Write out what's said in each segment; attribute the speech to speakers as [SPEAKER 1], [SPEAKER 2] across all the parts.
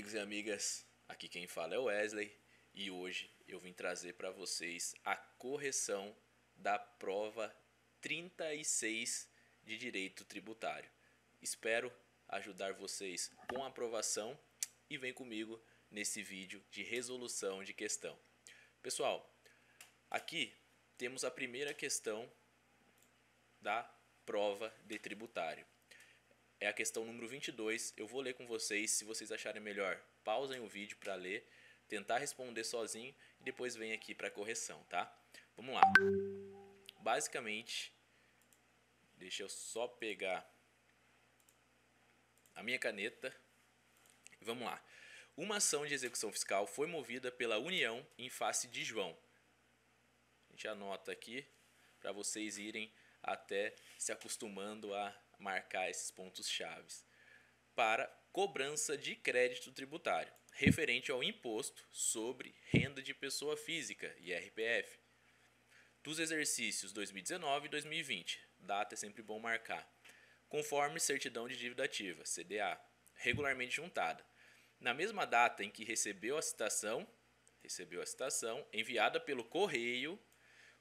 [SPEAKER 1] amigos e amigas, aqui quem fala é o Wesley e hoje eu vim trazer para vocês a correção da prova 36 de Direito Tributário. Espero ajudar vocês com a aprovação e vem comigo nesse vídeo de resolução de questão. Pessoal, aqui temos a primeira questão da prova de tributário. É a questão número 22, eu vou ler com vocês, se vocês acharem melhor, pausem o vídeo para ler, tentar responder sozinho e depois vem aqui para correção, tá? Vamos lá. Basicamente, deixa eu só pegar a minha caneta. Vamos lá. Uma ação de execução fiscal foi movida pela União em face de João. A gente anota aqui para vocês irem até se acostumando a marcar esses pontos chaves. Para cobrança de crédito tributário, referente ao imposto sobre renda de pessoa física, IRPF, dos exercícios 2019 e 2020, data é sempre bom marcar, conforme certidão de dívida ativa, CDA, regularmente juntada, na mesma data em que recebeu a citação, enviada pelo correio,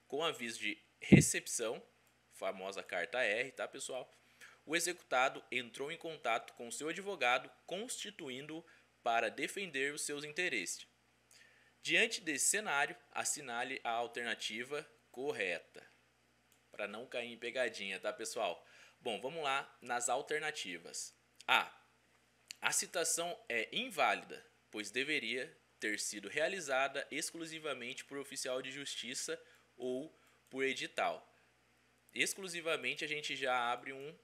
[SPEAKER 1] com aviso de recepção, famosa carta R, tá pessoal? O executado entrou em contato com seu advogado, constituindo-o para defender os seus interesses. Diante desse cenário, assinale a alternativa correta, para não cair em pegadinha, tá pessoal? Bom, vamos lá nas alternativas. A citação é inválida, pois deveria ter sido realizada exclusivamente por oficial de justiça ou por edital. Exclusivamente a gente já abre um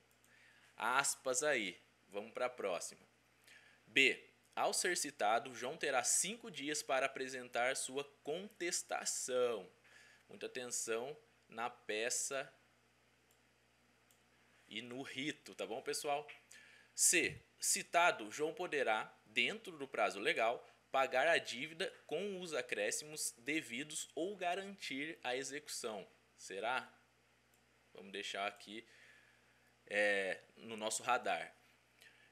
[SPEAKER 1] aspas aí. Vamos para a próxima. B. Ao ser citado, João terá 5 dias para apresentar sua contestação. Muita atenção na peça e no rito, tá bom, pessoal? C. Citado, João poderá, dentro do prazo legal, pagar a dívida com os acréscimos devidos ou garantir a execução. Será? Vamos deixar aqui no nosso radar.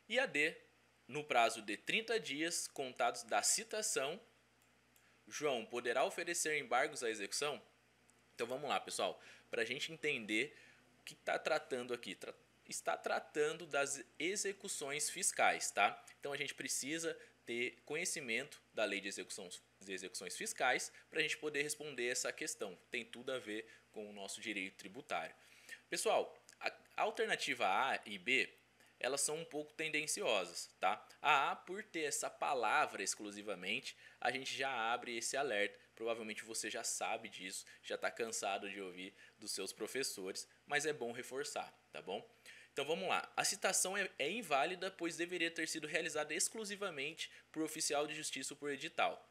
[SPEAKER 1] E a D, no prazo de 30 dias contados da citação, João poderá oferecer embargos à execução? Então vamos lá, pessoal, para a gente entender o que está tratando aqui. Está tratando das execuções fiscais, tá? Então a gente precisa ter conhecimento da lei de execuções fiscais para a gente poder responder essa questão. Tem tudo a ver com o nosso direito tributário. Pessoal, a alternativa A e B, elas são um pouco tendenciosas, tá? A A, por ter essa palavra exclusivamente, a gente já abre esse alerta. Provavelmente você já sabe disso, já está cansado de ouvir dos seus professores, mas é bom reforçar, tá bom? Então vamos lá. A citação é inválida, pois deveria ter sido realizada exclusivamente por oficial de justiça ou por edital.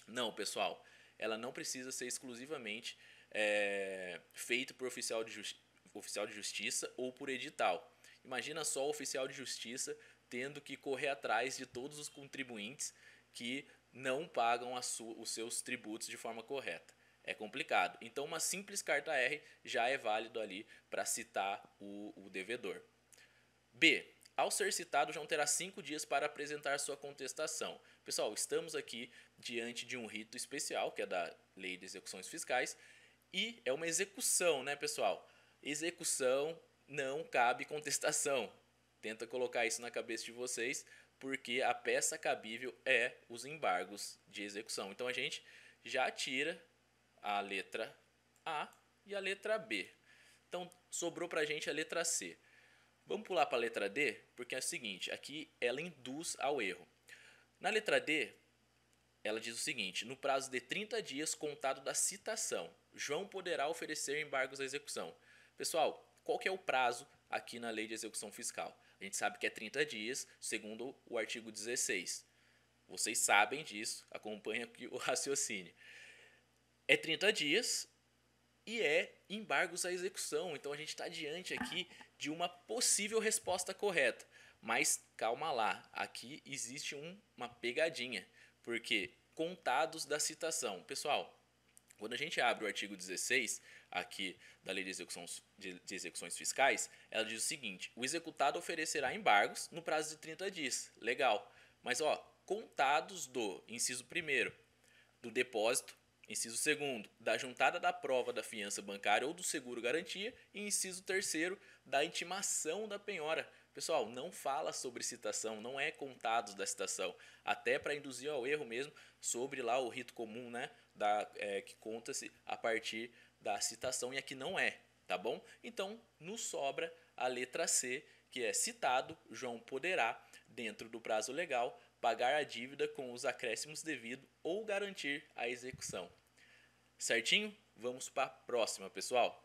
[SPEAKER 1] Não, pessoal, ela não precisa ser exclusivamente feita por oficial de justiça ou por edital. Imagina só o oficial de justiça tendo que correr atrás de todos os contribuintes que não pagam os seus tributos de forma correta. É complicado. Então uma simples carta R já é válido ali para citar o devedor. B. Ao ser citado, João terá 5 dias para apresentar sua contestação. Pessoal, estamos aqui diante de um rito especial, que é da Lei de Execuções Fiscais, e é uma execução, né, pessoal? Execução não cabe contestação. Tenta colocar isso na cabeça de vocês, porque a peça cabível é os embargos de execução. Então a gente já tira a letra A e a letra B. Então sobrou para a gente a letra C. Vamos pular para a letra D, porque é o seguinte, aqui ela induz ao erro. Na letra D, ela diz o seguinte: no prazo de 30 dias contado da citação, João poderá oferecer embargos à execução. Pessoal, qual que é o prazo aqui na Lei de Execução Fiscal? A gente sabe que é 30 dias, segundo o artigo 16. Vocês sabem disso, acompanhem aqui o raciocínio. É 30 dias e é embargos à execução. Então a gente está diante aqui de uma possível resposta correta. Mas calma lá, aqui existe uma pegadinha, porque contados da citação. Pessoal, quando a gente abre o artigo 16 aqui da Lei de Execuções Fiscais, ela diz o seguinte: o executado oferecerá embargos no prazo de 30 dias. Legal. Mas ó, contados do inciso 1º do depósito, inciso 2º da juntada da prova da fiança bancária ou do seguro garantia e inciso 3º da intimação da penhora. Pessoal, não fala sobre citação, não é contados da citação, até para induzir ao erro mesmo sobre lá o rito comum, né, que conta-se a partir da citação e aqui não é, tá bom? Então, nos sobra a letra C, que é citado, João poderá, dentro do prazo legal, pagar a dívida com os acréscimos devidos ou garantir a execução. Certinho? Vamos para a próxima, pessoal.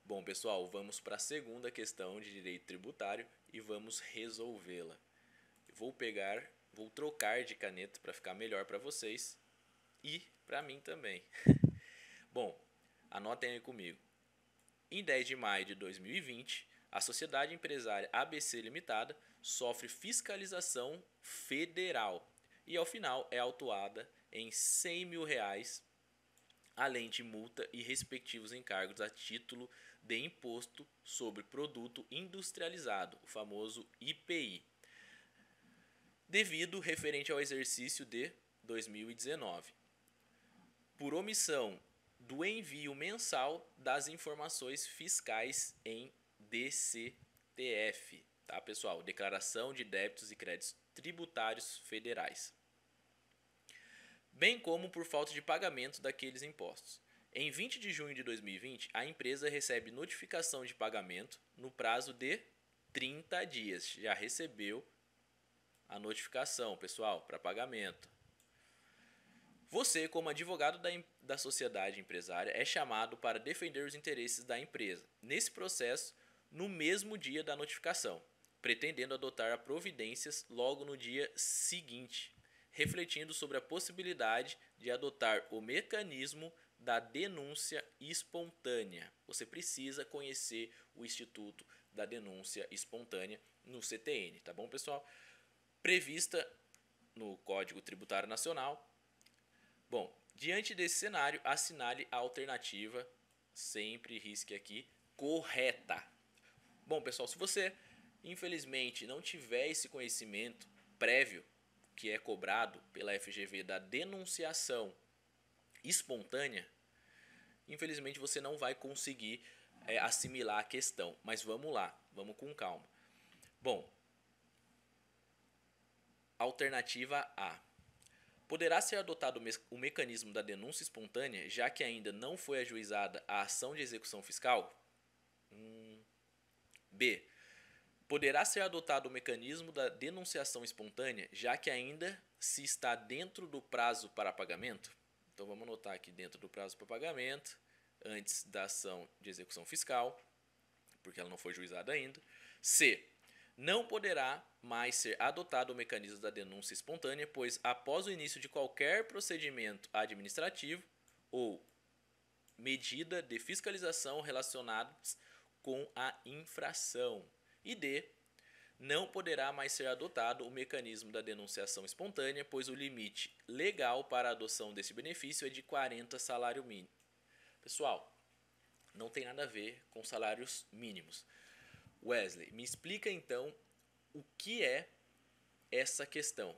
[SPEAKER 1] Bom, pessoal, vamos para a segunda questão de direito tributário e vamos resolvê-la. Vou trocar de caneta para ficar melhor para vocês e para mim também. Bom, anotem aí comigo. Em 10 de maio de 2020, a Sociedade Empresária ABC Limitada sofre fiscalização federal e ao final é autuada em R$100 mil, além de multa e respectivos encargos a título de imposto sobre produto industrializado, o famoso IPI, devido referente ao exercício de 2019, por omissão do envio mensal das informações fiscais em DCTF, tá, pessoal? Declaração de débitos e créditos tributários federais, bem como por falta de pagamento daqueles impostos. Em 20 de junho de 2020, a empresa recebe notificação de pagamento no prazo de 30 dias. Já recebeu a notificação, pessoal, para pagamento. Você, como advogado da sociedade empresária, é chamado para defender os interesses da empresa nesse processo no mesmo dia da notificação, pretendendo adotar providências logo no dia seguinte, refletindo sobre a possibilidade de adotar o mecanismo da denúncia espontânea. Você precisa conhecer o Instituto da Denúncia Espontânea no CTN, tá bom, pessoal? Prevista no Código Tributário Nacional. Bom, diante desse cenário, assinale a alternativa, sempre risque aqui, correta. Bom, pessoal, se você infelizmente não tiver esse conhecimento prévio que é cobrado pela FGV da denunciação espontânea, infelizmente você não vai conseguir assimilar a questão. Mas vamos lá, vamos com calma. Bom, alternativa A. Poderá ser adotado o mecanismo da denúncia espontânea, já que ainda não foi ajuizada a ação de execução fiscal? B. Poderá ser adotado o mecanismo da denunciação espontânea, já que ainda se está dentro do prazo para pagamento? Então vamos anotar aqui dentro do prazo para pagamento, antes da ação de execução fiscal, porque ela não foi juizada ainda. C. Não poderá mais ser adotado o mecanismo da denúncia espontânea, pois após o início de qualquer procedimento administrativo ou medida de fiscalização relacionados com a infração. E D. Não poderá mais ser adotado o mecanismo da denunciação espontânea, pois o limite legal para a adoção desse benefício é de 40 salário mínimo. Pessoal, não tem nada a ver com salários mínimos. Wesley, me explica então o que é essa questão.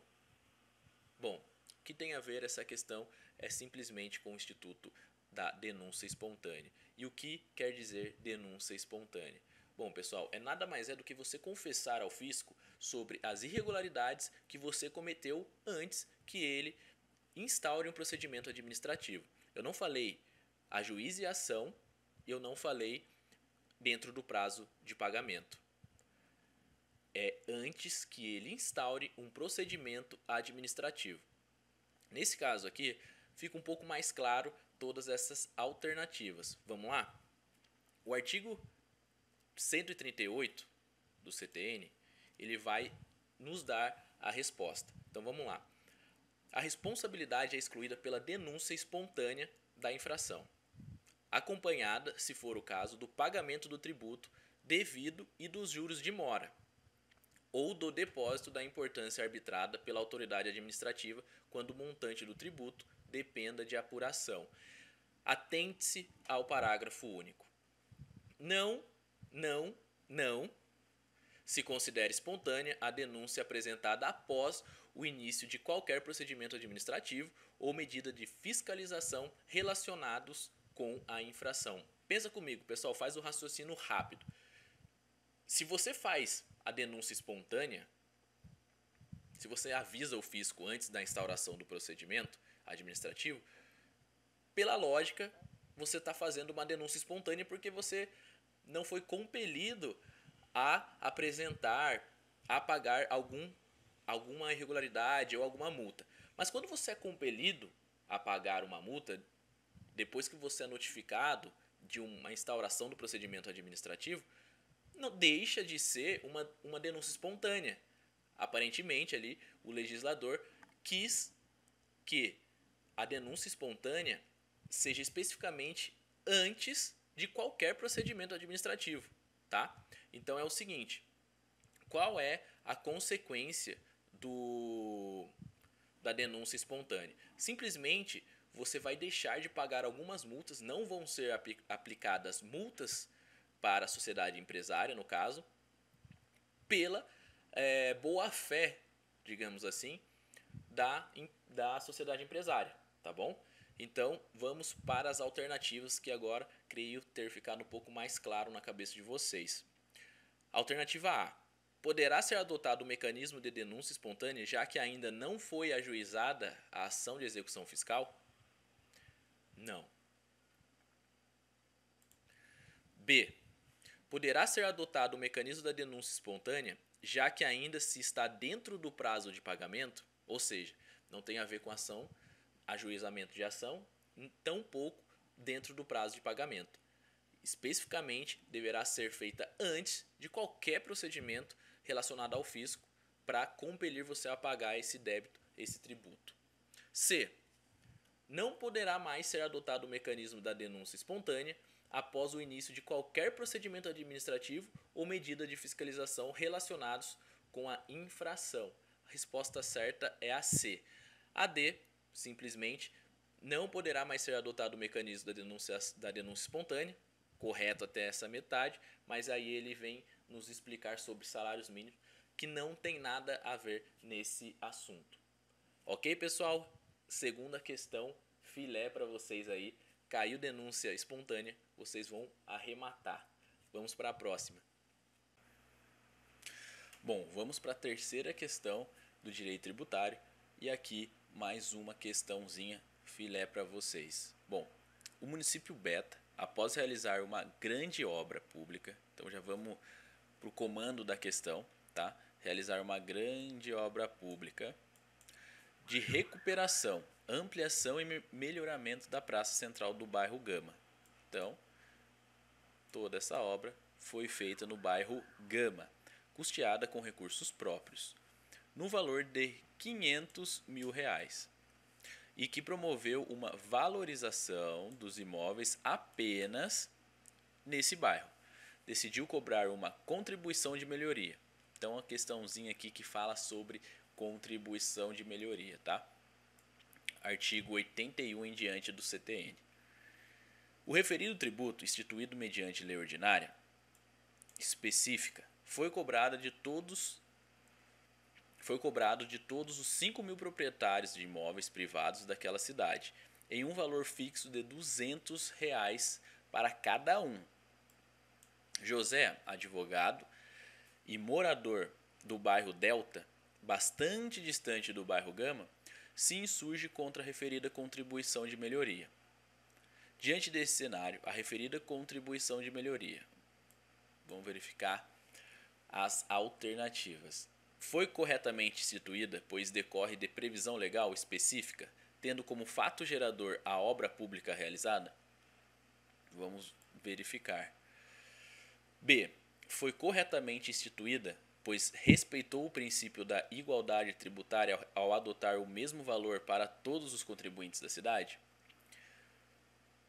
[SPEAKER 1] Bom, o que tem a ver essa questão é simplesmente com o Instituto da Denúncia Espontânea. E o que quer dizer denúncia espontânea? Bom, pessoal, nada mais do que você confessar ao fisco sobre as irregularidades que você cometeu antes que ele instaure um procedimento administrativo. Eu não falei ajuize a ação, eu não falei dentro do prazo de pagamento. É antes que ele instaure um procedimento administrativo. Nesse caso aqui, fica um pouco mais claro todas essas alternativas. Vamos lá? O artigo 138 do CTN, ele vai nos dar a resposta. Então vamos lá. A responsabilidade é excluída pela denúncia espontânea da infração, acompanhada, se for o caso, do pagamento do tributo devido e dos juros de mora, ou do depósito da importância arbitrada pela autoridade administrativa quando o montante do tributo dependa de apuração. Atente-se ao parágrafo único. Não se considera espontânea a denúncia apresentada após o início de qualquer procedimento administrativo ou medida de fiscalização relacionados com a infração. Pensa comigo, pessoal, faz o raciocínio rápido. Se você faz a denúncia espontânea, se você avisa o fisco antes da instauração do procedimento administrativo, pela lógica, você está fazendo uma denúncia espontânea porque você não foi compelido a apresentar, a pagar alguma irregularidade ou alguma multa. Mas quando você é compelido a pagar uma multa, depois que você é notificado de uma instauração do procedimento administrativo, não deixa de ser uma denúncia espontânea. Aparentemente, ali, o legislador quis que a denúncia espontânea seja especificamente antes de qualquer procedimento administrativo, tá? Então é o seguinte, qual é a consequência da denúncia espontânea? Simplesmente você vai deixar de pagar algumas multas, não vão ser aplicadas multas para a sociedade empresária, no caso, pela boa-fé, digamos assim, da sociedade empresária, tá bom? Então, vamos para as alternativas que agora creio ter ficado um pouco mais claro na cabeça de vocês. Alternativa A. Poderá ser adotado o mecanismo de denúncia espontânea, já que ainda não foi ajuizada a ação de execução fiscal? Não. B. Poderá ser adotado o mecanismo da denúncia espontânea, já que ainda se está dentro do prazo de pagamento, ou seja, não tem a ver com ação, ajuizamento de ação, tampouco dentro do prazo de pagamento. Especificamente, deverá ser feita antes de qualquer procedimento relacionado ao fisco para compelir você a pagar esse débito, esse tributo. C. Não poderá mais ser adotado o mecanismo da denúncia espontânea após o início de qualquer procedimento administrativo ou medida de fiscalização relacionados com a infração. A resposta certa é a C. A D, simplesmente, não poderá mais ser adotado o mecanismo da denúncia espontânea, correto até essa metade, mas aí ele vem nos explicar sobre salários mínimos, que não tem nada a ver nesse assunto. Ok, pessoal? Segunda questão, filé para vocês aí. Caiu denúncia espontânea, vocês vão arrematar. Vamos para a próxima. Bom, vamos para a terceira questão do direito tributário. E aqui mais uma questãozinha filé para vocês. Bom, o município Beta, após realizar uma grande obra pública, então já vamos para o comando da questão, tá? Realizar uma grande obra pública de recuperação, ampliação e melhoramento da praça central do bairro Gama. Então, toda essa obra foi feita no bairro Gama, custeada com recursos próprios, no valor de R$500 mil, e que promoveu uma valorização dos imóveis apenas nesse bairro. Decidiu cobrar uma contribuição de melhoria. Então, a questãozinha aqui que fala sobre contribuição de melhoria, tá? Artigo 81 em diante do CTN. O referido tributo, instituído mediante lei ordinária específica, foi cobrado de todos os 5 mil proprietários de imóveis privados daquela cidade, em um valor fixo de R$200 para cada um. José, advogado e morador do bairro Delta, bastante distante do bairro Gama, se insurge contra a referida contribuição de melhoria. Diante desse cenário, a referida contribuição de melhoria, vamos verificar as alternativas. Foi corretamente instituída, pois decorre de previsão legal específica, tendo como fato gerador a obra pública realizada? Vamos verificar. B. Foi corretamente instituída, pois respeitou o princípio da igualdade tributária ao adotar o mesmo valor para todos os contribuintes da cidade?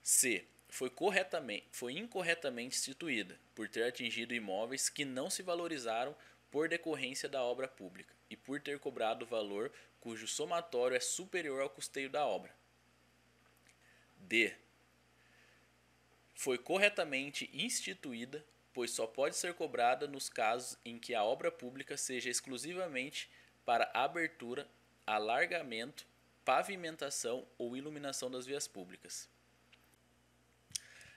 [SPEAKER 1] C. Foi incorretamente instituída, por ter atingido imóveis que não se valorizaram por decorrência da obra pública e por ter cobrado valor cujo somatório é superior ao custeio da obra. D. Foi corretamente instituída, pois só pode ser cobrada nos casos em que a obra pública seja exclusivamente para abertura, alargamento, pavimentação ou iluminação das vias públicas.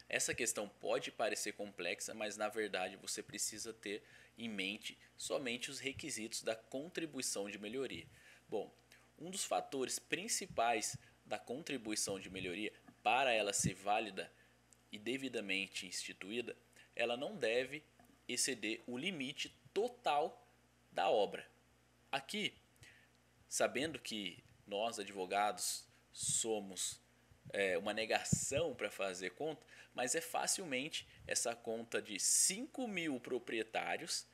[SPEAKER 1] Essa questão pode parecer complexa, mas na verdade você precisa ter em mente somente os requisitos da contribuição de melhoria. Bom, um dos fatores principais da contribuição de melhoria, para ela ser válida e devidamente instituída, ela não deve exceder o limite total da obra. Aqui, sabendo que nós advogados somos uma negação para fazer conta, mas é facilmente essa conta de 5.000 proprietários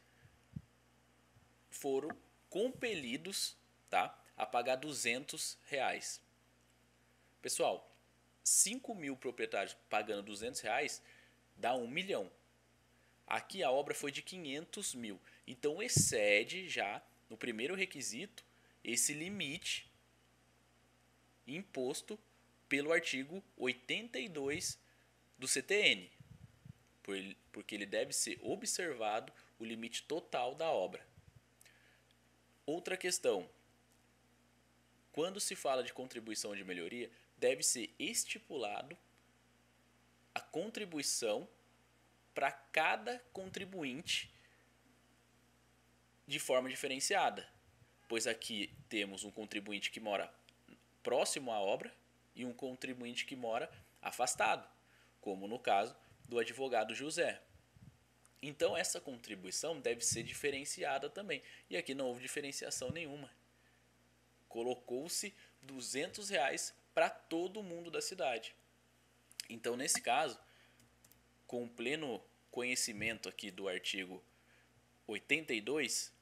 [SPEAKER 1] foram compelidos, tá, a pagar R$200. Pessoal, 5.000 proprietários pagando R$200 dá 1 milhão. Aqui a obra foi de 500 mil, então excede já no primeiro requisito esse limite imposto pelo artigo 82 do CTN, porque ele deve ser observado o limite total da obra. Outra questão, quando se fala de contribuição de melhoria, deve ser estipulado a contribuição para cada contribuinte de forma diferenciada, pois aqui temos um contribuinte que mora próximo à obra e um contribuinte que mora afastado, como no caso do advogado José. Então essa contribuição deve ser diferenciada também, e aqui não houve diferenciação nenhuma. Colocou-se R$200 para todo mundo da cidade. Então nesse caso, com pleno conhecimento aqui do artigo 82,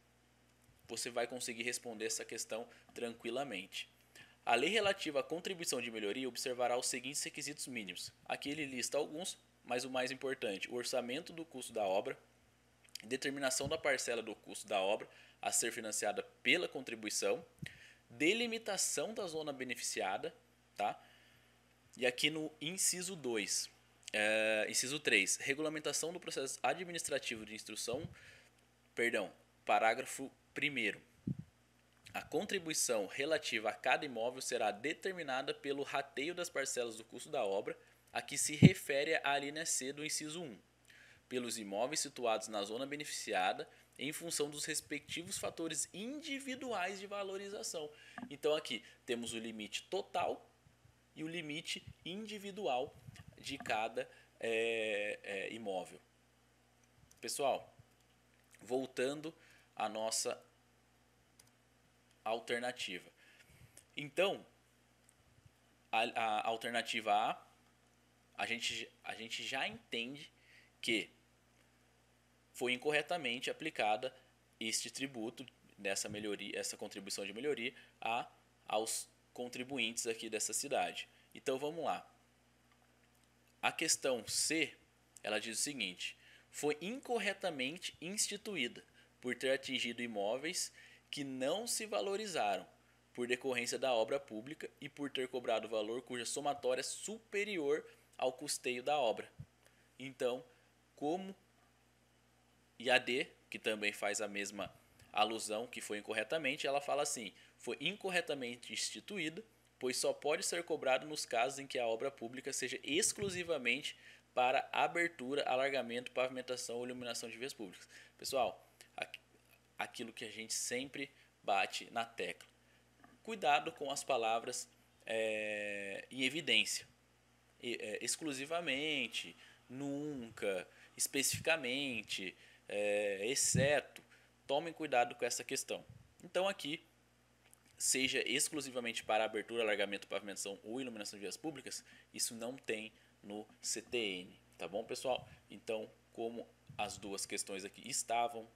[SPEAKER 1] você vai conseguir responder essa questão tranquilamente. A lei relativa à contribuição de melhoria observará os seguintes requisitos mínimos. Aqui ele lista alguns, mas o mais importante: o orçamento do custo da obra, determinação da parcela do custo da obra a ser financiada pela contribuição, delimitação da zona beneficiada, tá? E aqui no inciso 2, inciso 3, regulamentação do processo administrativo de instrução, parágrafo 1º. A contribuição relativa a cada imóvel será determinada pelo rateio das parcelas do custo da obra, a que se refere a linha C do inciso 1, pelos imóveis situados na zona beneficiada, em função dos respectivos fatores individuais de valorização. Então aqui temos o limite total e o limite individual de cada imóvel. Pessoal, voltando à nossa alternativa. Então, a alternativa A gente já entende que foi incorretamente aplicada este tributo, dessa melhoria, essa contribuição de melhoria aos contribuintes aqui dessa cidade. Então vamos lá. A questão C, ela diz o seguinte: foi incorretamente instituída por ter atingido imóveis que não se valorizaram por decorrência da obra pública e por ter cobrado valor cuja somatória é superior ao custeio da obra. Então, como e a D, que também faz a mesma alusão que foi incorretamente, ela fala assim: foi incorretamente instituída, pois só pode ser cobrado nos casos em que a obra pública seja exclusivamente para abertura, alargamento, pavimentação ou iluminação de vias públicas. Pessoal, aquilo que a gente sempre bate na tecla. Cuidado com as palavras em evidência. Exclusivamente, nunca, especificamente, exceto. Tomem cuidado com essa questão. Então aqui, seja exclusivamente para abertura, alargamento, pavimentação ou iluminação de vias públicas, isso não tem no CTN, tá bom, pessoal? Então, como as duas questões aqui estavam,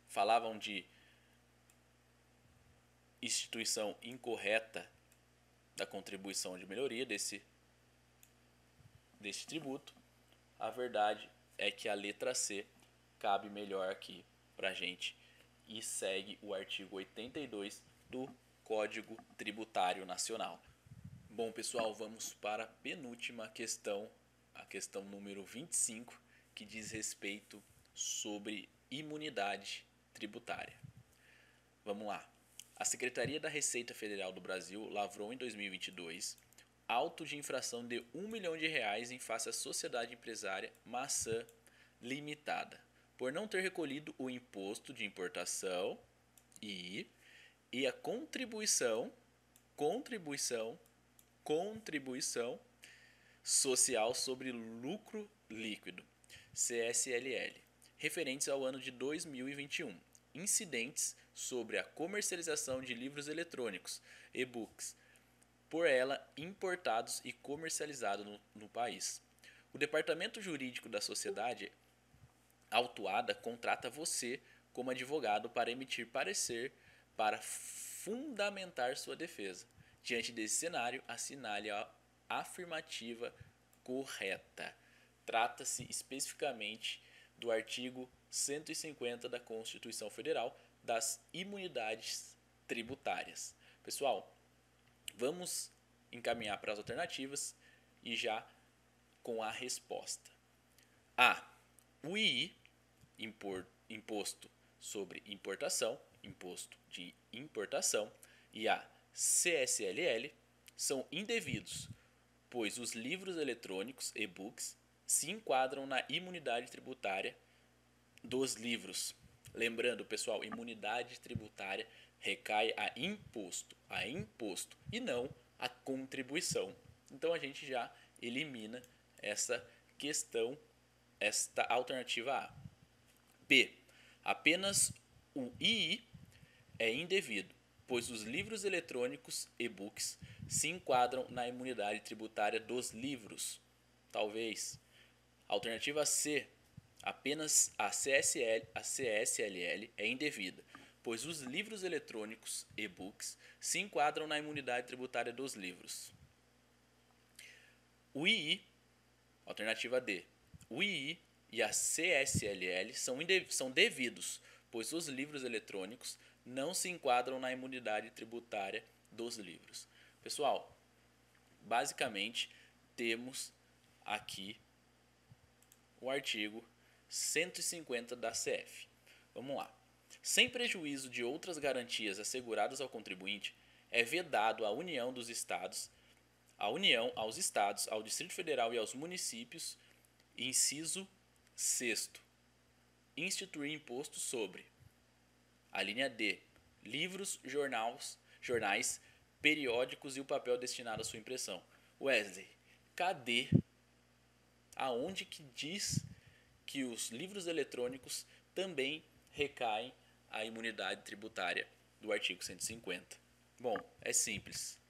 [SPEAKER 1] falavam de instituição incorreta da contribuição de melhoria desse tributo, a verdade é que a letra C cabe melhor aqui para a gente e segue o artigo 82 do Código Tributário Nacional. Bom, pessoal, vamos para a penúltima questão, a questão número 25, que diz respeito sobre imunidade tributária. Vamos lá. A Secretaria da Receita Federal do Brasil lavrou em 2022 auto de infração de R$ 1 milhão em face à sociedade empresária Maçã Limitada, por não ter recolhido o imposto de importação e a contribuição social sobre lucro líquido, CSLL, referentes ao ano de 2021, incidentes sobre a comercialização de livros eletrônicos, e-books, por ela importados e comercializados no país. O departamento jurídico da sociedade autuada contrata você como advogado para emitir parecer para fundamentar sua defesa. Diante desse cenário, assinale a afirmativa correta. Trata-se especificamente do artigo 150 da Constituição Federal das imunidades tributárias. Pessoal, vamos encaminhar para as alternativas e já com a resposta. A. O II, imposto sobre importação, imposto de importação, e a CSLL são indevidos, pois os livros eletrônicos, e-books, se enquadram na imunidade tributária dos livros. Lembrando, pessoal, imunidade tributária recai a imposto e não a contribuição. Então a gente já elimina essa questão, esta alternativa A. B. Apenas o II é indevido, pois os livros eletrônicos, e-books, se enquadram na imunidade tributária dos livros. Talvez. Alternativa C. Apenas a CSLL é indevida, pois os livros eletrônicos, e-books, se enquadram na imunidade tributária dos livros. O II, alternativa D. O II e a CSLL são devidos, pois os livros eletrônicos não se enquadram na imunidade tributária dos livros. Pessoal, basicamente temos aqui o artigo 150 da CF. Vamos lá. Sem prejuízo de outras garantias asseguradas ao contribuinte, é vedado à União, aos Estados, ao Distrito Federal e aos municípios, inciso 6º, instituir imposto sobre a linha D, livros, jornais, periódicos e o papel destinado à sua impressão. Wesley, cadê? Aonde que diz que os livros eletrônicos também recaem a imunidade tributária do artigo 150? Bom, é simples.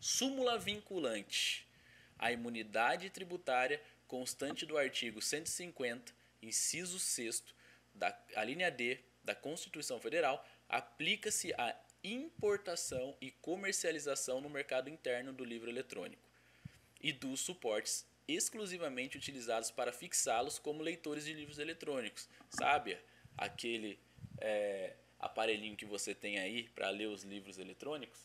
[SPEAKER 1] Súmula vinculante. A imunidade tributária constante do artigo 150, inciso 6º, a linha D da Constituição Federal, aplica-se à importação e comercialização no mercado interno do livro eletrônico e dos suportes exclusivamente utilizados para fixá-los como leitores de livros eletrônicos. Sabe aquele aparelhinho que você tem aí para ler os livros eletrônicos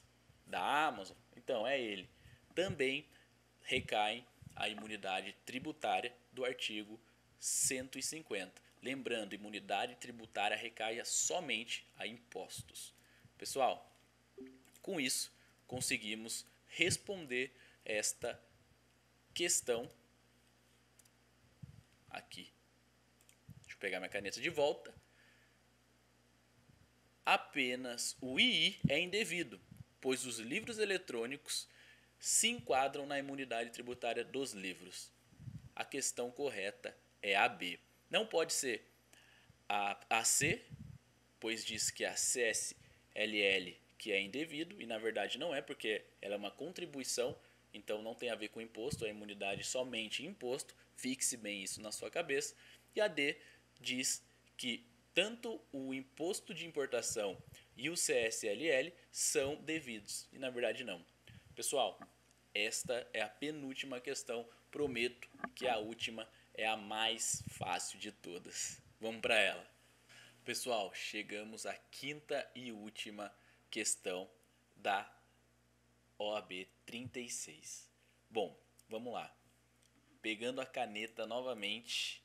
[SPEAKER 1] da Amazon? Então, é ele. Também recai a imunidade tributária do artigo 150. Lembrando, imunidade tributária recai somente a impostos. Pessoal, com isso, conseguimos responder esta questão aqui. Deixa eu pegar minha caneta de volta. Apenas o II é indevido, pois os livros eletrônicos se enquadram na imunidade tributária dos livros. A questão correta é a B. Não pode ser a C, pois diz que a CSLL que é indevido, e na verdade não é, porque ela é uma contribuição, então não tem a ver com imposto, a imunidade somente imposto, fixe bem isso na sua cabeça. E a D diz que tanto o imposto de importação e o CSLL são devidos, e na verdade não. Pessoal, esta é a penúltima questão, prometo que a última é a mais fácil de todas. Vamos para ela. Pessoal, chegamos à quinta e última questão da OAB 36. Bom, vamos lá. Pegando a caneta novamente.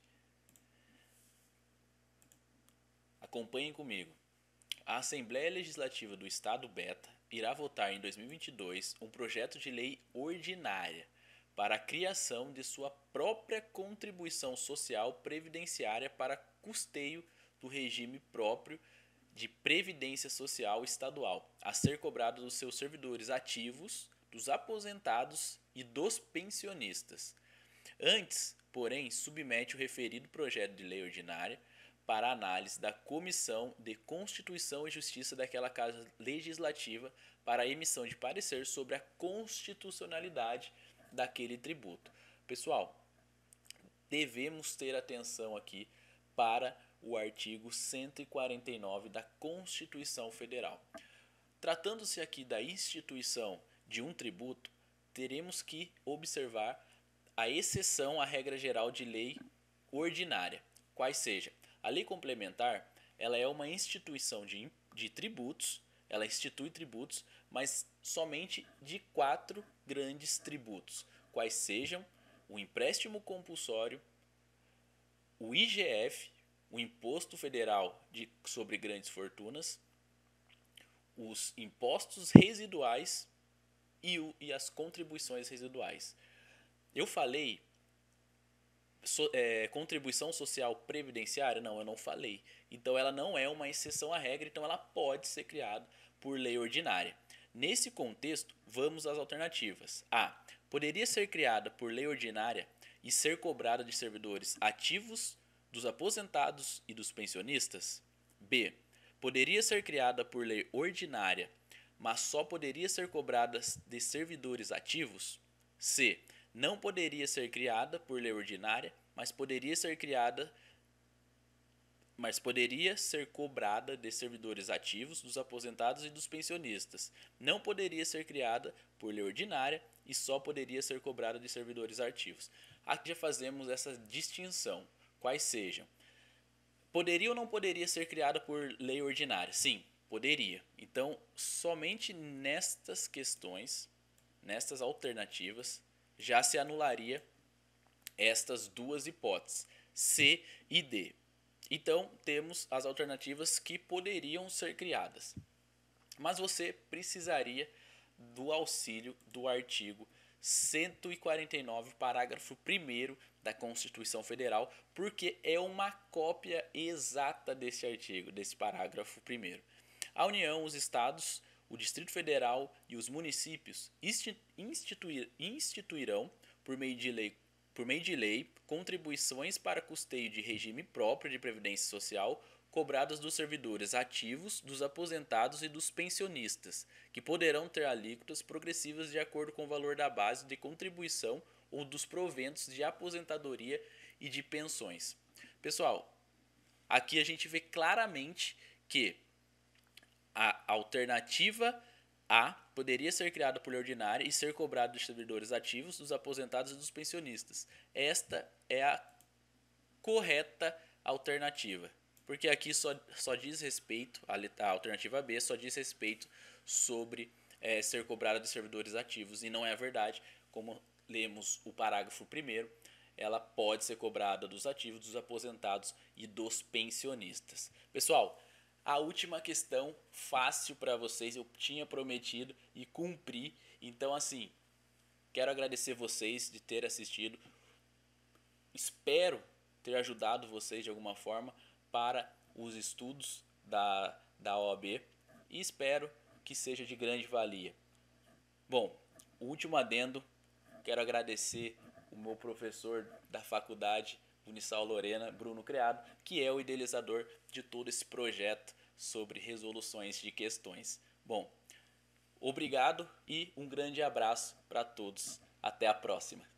[SPEAKER 1] Acompanhem comigo. A Assembleia Legislativa do Estado Beta irá votar em 2022 um projeto de lei ordinária para a criação de sua própria contribuição social previdenciária para custeio do regime próprio de previdência social estadual, a ser cobrado dos seus servidores ativos, dos aposentados e dos pensionistas. Antes, porém, submete o referido projeto de lei ordinária para análise da Comissão de Constituição e Justiça daquela Casa Legislativa para a emissão de parecer sobre a constitucionalidade daquele tributo. Pessoal, devemos ter atenção aqui para o artigo 149 da Constituição Federal. Tratando-se aqui da instituição de um tributo, teremos que observar a exceção à regra geral de lei ordinária, quais seja, a lei complementar, ela é uma instituição de tributos, ela institui tributos, mas somente de 4 grandes tributos, quais sejam o empréstimo compulsório, o IGF, o Imposto Federal sobre Grandes Fortunas, os impostos residuais e as contribuições residuais. Eu falei contribuição social previdenciária? Não, eu não falei. Então ela não é uma exceção à regra, então ela pode ser criada por lei ordinária. Nesse contexto, vamos às alternativas. A. Poderia ser criada por lei ordinária e ser cobrada de servidores ativos, dos aposentados e dos pensionistas? B. Poderia ser criada por lei ordinária, mas só poderia ser cobrada de servidores ativos? C. Não poderia ser criada por lei ordinária, mas poderia ser cobrada de servidores ativos, dos aposentados e dos pensionistas. Não poderia ser criada por lei ordinária e só poderia ser cobrada de servidores ativos. Aqui já fazemos essa distinção. Quais sejam? Poderia ou não poderia ser criada por lei ordinária? Sim, poderia. Então, somente nestas questões, nestas alternativas, já se anularia estas duas hipóteses, C e D. Então, temos as alternativas que poderiam ser criadas. Mas você precisaria do auxílio do artigo 149, parágrafo 1º da Constituição Federal, porque é uma cópia exata desse artigo, desse parágrafo 1º. A União, os Estados, o Distrito Federal e os municípios instituirão, por meio de lei, contribuições para custeio de regime próprio de previdência social cobradas dos servidores ativos, dos aposentados e dos pensionistas, que poderão ter alíquotas progressivas de acordo com o valor da base de contribuição ou dos proventos de aposentadoria e de pensões. Pessoal, aqui a gente vê claramente que a alternativa A poderia ser criada por lei ordinária e ser cobrada dos servidores ativos, dos aposentados e dos pensionistas. Esta é a correta alternativa, porque aqui só diz respeito, a alternativa B só diz respeito sobre ser cobrada de servidores ativos, e não é verdade, como lemos o parágrafo 1º, ela pode ser cobrada dos ativos, dos aposentados e dos pensionistas. Pessoal, a última questão, fácil para vocês, eu tinha prometido e cumpri. Então, assim, quero agradecer vocês de ter assistido. Espero ter ajudado vocês de alguma forma para os estudos da OAB e espero que seja de grande valia. Bom, o último adendo, quero agradecer o meu professor da faculdade, Unisal Lorena, Bruno Criado, que é o idealizador de todo esse projeto sobre resoluções de questões. Bom, obrigado e um grande abraço para todos. Até a próxima.